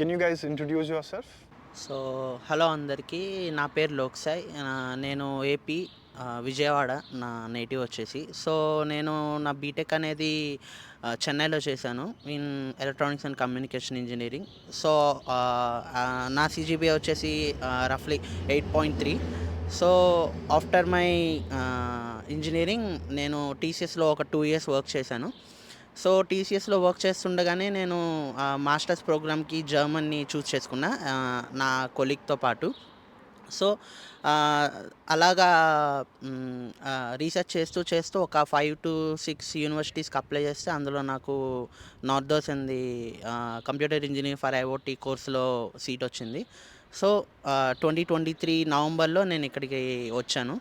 Can you guys introduce yourself? So hello అందరికీ, నా పేరు లోక్సాయ్. నేను ఏపీ విజయవాడ నా నేటివ్ వచ్చేసి. సో నేను నా బీటెక్ అనేది చెన్నైలో చేశాను in electronics and communication engineering. So నా సిజిపిఏ వచ్చేసి రఫ్లీ 8.3. సో ఆఫ్టర్ మై ఇంజనీరింగ్ నేను టీసీఎస్లో ఒక 2 years వర్క్ చేశాను. సో టీసీఎస్లో వర్క్ చేస్తుండగానే నేను మాస్టర్స్ ప్రోగ్రామ్కి జర్మనీ చూస్ చేసుకున్నా నా కొలీగ్తో పాటు. సో అలాగా రీసెర్చ్ చేస్తూ ఒక 5 to 6 యూనివర్సిటీస్కి అప్లై చేస్తే అందులో నాకు నార్త్ దోసెన్ది కంప్యూటర్ ఇంజనీరింగ్ ఫర్ ఐఓటీ కోర్సులో సీట్ వచ్చింది. సో 2023 నవంబర్లో నేను ఇక్కడికి వచ్చాను.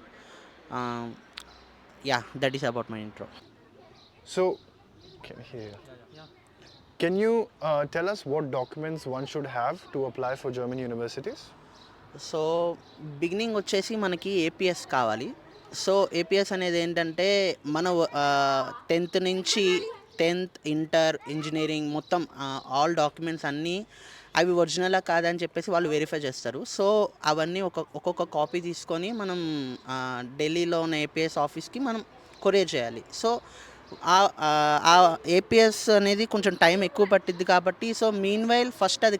That is about my intro. So, can I hear you? Can you tell us what documents one should have to apply for German universities? So beginning వచ్చేసి మనకి APS కావాలి. So APS అనేది ఏంటంటే మన 10th నుంచి 10th ఇంటర్ ఇంజనీరింగ్ మొత్తం all documents అన్నీ అవి ఒరిజినలా కాదని చెప్పేసి వాళ్ళు వెరిఫై చేస్తారు. సో అవన్నీ ఒక్కొక్క కాపీ తీసుకొని మనం ఢిల్లీలో ఉన్న ఏపీఎస్ ఆఫీస్కి మనం కొరియర్ చేయాలి. సో ఆ ఏపీఎస్ అనేది కొంచెం టైం ఎక్కువ పట్టిద్ది కాబట్టి, సో మీన్ వైల్ ఫస్ట్ అది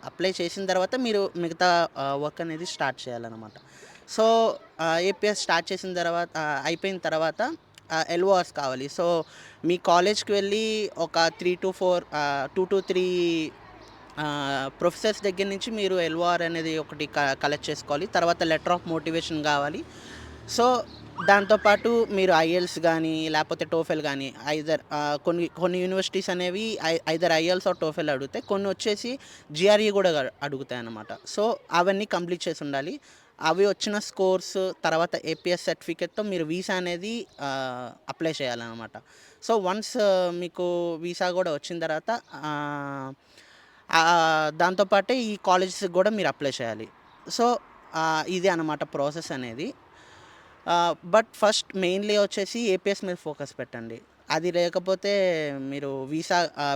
అప్లై చేసిన తర్వాత మీరు మిగతా వర్క్ అనేది స్టార్ట్ చేయాలన్నమాట. సో ఏపీఎస్ స్టార్ట్ చేసిన తర్వాత అయిపోయిన తర్వాత ఎల్ఓఆర్స్ కావాలి. సో మీ కాలేజ్కి వెళ్ళి ఒక 2 to 3 ప్రొఫెసర్స్ దగ్గర నుంచి మీరు ఎల్ఓఆర్ అనేది ఒకటి కలెక్ట్ చేసుకోవాలి. తర్వాత లెటర్ ఆఫ్ మోటివేషన్ కావాలి. సో దాంతోపాటు మీరు ఐఎల్స్ కానీ లేకపోతే టోఫెల్ కానీ కొన్ని యూనివర్సిటీస్ అనేవి ఐదర్ ఐఎల్స్ ఆర్ టోఫెల్ అడుగుతాయి, కొన్ని వచ్చేసి జిఆర్ఈ కూడా అడుగుతాయి అన్నమాట. సో అవన్నీ కంప్లీట్ చేసి ఉండాలి. అవి వచ్చిన స్కోర్స్ తర్వాత ఏపీఎస్ సర్టిఫికేట్తో మీరు వీసా అనేది అప్లై చేయాలన్నమాట. సో వన్స్ మీకు వీసా కూడా వచ్చిన తర్వాత దాంతోపాటే ఈ కాలేజెస్కి కూడా మీరు అప్లై చేయాలి. సో ఇది అన్నమాట ప్రాసెస్ అనేది. బట్ ఫస్ట్ మెయిన్లీ వచ్చేసి ఏపీఎస్ మీద ఫోకస్ పెట్టండి. అది లేకపోతే మీరు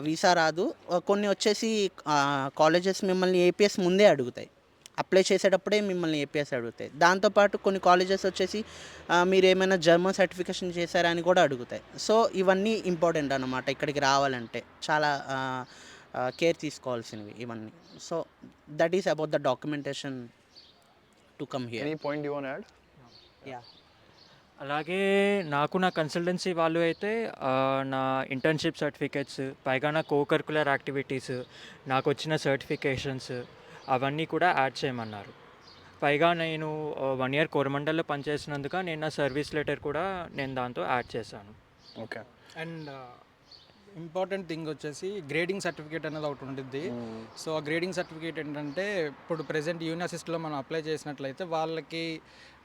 వీసా రాదు. కొన్ని వచ్చేసి కాలేజెస్ మిమ్మల్ని ఏపీఎస్ ముందే అడుగుతాయి, అప్లై చేసేటప్పుడే మిమ్మల్ని ఏపీఎస్ అడుగుతాయి. దాంతోపాటు కొన్ని కాలేజెస్ వచ్చేసి మీరు ఏమైనా జర్మన్ సర్టిఫికేషన్ చేశారని కూడా అడుగుతాయి. సో ఇవన్నీ ఇంపార్టెంట్ అన్నమాట ఇక్కడికి రావాలంటే, చాలా కేర్ తీసుకోవాల్సినవి ఇవన్నీ. So that is about the documentation to come here. Any point you want to add? అలాగే నా కన్సల్టెన్సీ వాళ్ళు అయితే నా ఇంటర్న్షిప్ సర్టిఫికేట్స్, పైగా నా కరికులర్ యాక్టివిటీస్, నాకు వచ్చిన సర్టిఫికేషన్స్ అవన్నీ కూడా యాడ్ చేయమన్నారు. పైగా నేను 1 year కోరమండల్లో పనిచేసినందుకు నేను నా సర్వీస్ లెటర్ కూడా నేను దాంతో యాడ్ చేశాను. Okay. అండ్ ఇంపార్టెంట్ థింగ్ వచ్చేసి గ్రేడింగ్ సర్టిఫికేట్ అనేది ఒకటి ఉంటుంది. సో ఆ గ్రేడింగ్ సర్టిఫికేట్ ఏంటంటే ఇప్పుడు ప్రెజెంట్ యూనివర్సిటీలో మనం అప్లై చేసినట్లయితే వాళ్ళకి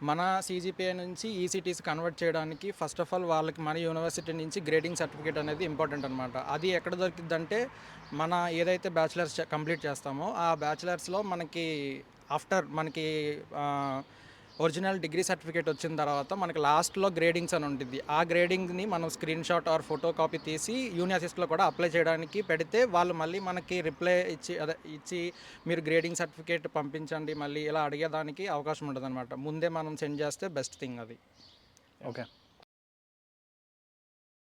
మన సీజీపీఐ నుంచి ఈసీటీస్ కన్వర్ట్ చేయడానికి ఫస్ట్ ఆఫ్ ఆల్ వాళ్ళకి మన యూనివర్సిటీ నుంచి గ్రేడింగ్ సర్టిఫికేట్ అనేది ఇంపార్టెంట్ అనమాట. అది ఎక్కడ దొరికిద్దంటే మన ఏదైతే బ్యాచిలర్స్ కంప్లీట్ చేస్తామో ఆ బ్యాచిలర్స్లో మనకి ఆఫ్టర్ మనకి ఒరిజినల్ డిగ్రీ సర్టిఫికేట్ వచ్చిన తర్వాత మనకి లాస్ట్లో గ్రేడింగ్స్ అని ఉంటుంది. ఆ గ్రేడింగ్ని మనం screen shot are photo copy తీసి యూనివర్సిటీలో కూడా అప్లై చేయడానికి పెడితే వాళ్ళు మళ్ళీ మనకి రిప్లై ఇచ్చి మీరు గ్రేడింగ్ సర్టిఫికేట్ పంపించండి మళ్ళీ ఇలా అడిగేదానికి అవకాశం ఉంటుంది అనమాట. ముందే మనం సెండ్ చేస్తే బెస్ట్ థింగ్ అది. Okay.